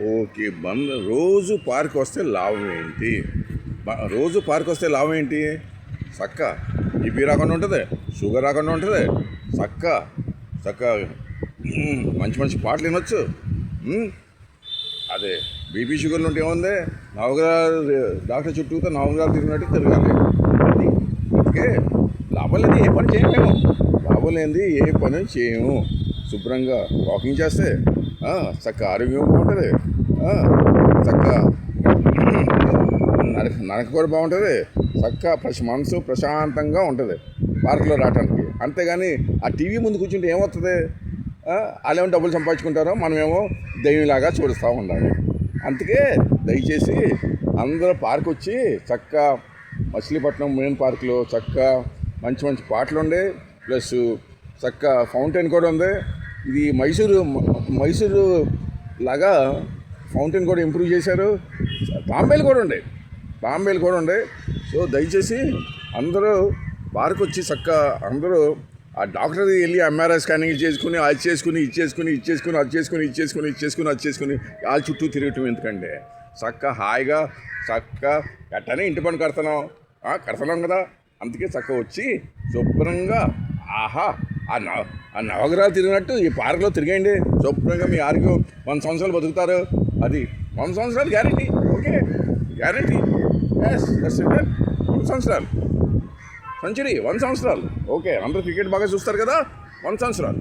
Okay. రోజు park వస్తే లాభం ఏంటి? రోజు పార్క్ వస్తే లాభం ఏంటి? చక్క బీపీ రాకుండా ఉంటుంది, షుగర్ రాకుండా ఉంటుంది, చక్క చక్క మంచి మంచి పాటలు వినొచ్చు. అదే బీపీ షుగర్లు ఉంటే ఏముంది, నవగ్రహాలు డాక్టర్ చుట్టూతో నవగ్రహాలు తిరిగినట్టు తిరగాలి. అది అందుకే లాభం లేని ఏ పని చేయము మేము. లాభం లేనిది ఏ పని చేయము. శుభ్రంగా వాకింగ్ చేస్తే చక్క ఆరోగ్యం బాగుంటుంది, చక్క నడక కూడా బాగుంటుంది, చక్క మనసు ప్రశాంతంగా ఉంటుంది పార్కులో రావడానికి. అంతేగాని ఆ టీవీ ముందు కూర్చుంటే ఏమవుతుంది? వాళ్ళేమో డబ్బులు సంపాదించుకుంటారో మనమేమో దయ్యంలాగా చూడుస్తూ ఉండాలి. అందుకే దయచేసి అందరూ పార్క్ వచ్చి చక్క మచిలీపట్నం మెయిన్ పార్కులో చక్క మంచి మంచి పాటలు ఉండే, ప్లస్ చక్క ఫౌంటైన్ కూడా ఉంది. ఇది మైసూరు లాగా ఫౌంటైన్ కూడా ఇంప్రూవ్ చేశారు. బాంబేలు కూడా ఉండే. సో దయచేసి అందరూ పార్క్ వచ్చి చక్క అందరూ ఆ డాక్టర్ వెళ్ళి ఎంఆర్ఐ స్కానింగ్ చేసుకుని అది చేసుకుని వాళ్ళ చుట్టూ తిరగటం ఎందుకంటే చక్క హాయిగా చక్క ఎట్టనే ఇంటి పని కడుతున్నాం కదా. అందుకే చక్క వచ్చి శుభ్రంగా ఆ నవగ్రహాలు తిరిగినట్టు ఈ పార్కులో తిరిగండి. శుభ్రంగా మీ ఆరోగ్యం 100 సంవత్సరాలు బతుకుతారు. అది 100 సంవత్సరాలు గ్యారంటీ. Okay, guarantee. ఎస్ 100 సంవత్సరాలు, సెంచరీ 100 సంవత్సరాలు. ఓకే, అందరూ క్రికెట్ బాగా చూస్తారు కదా, 100 సంవత్సరాలు.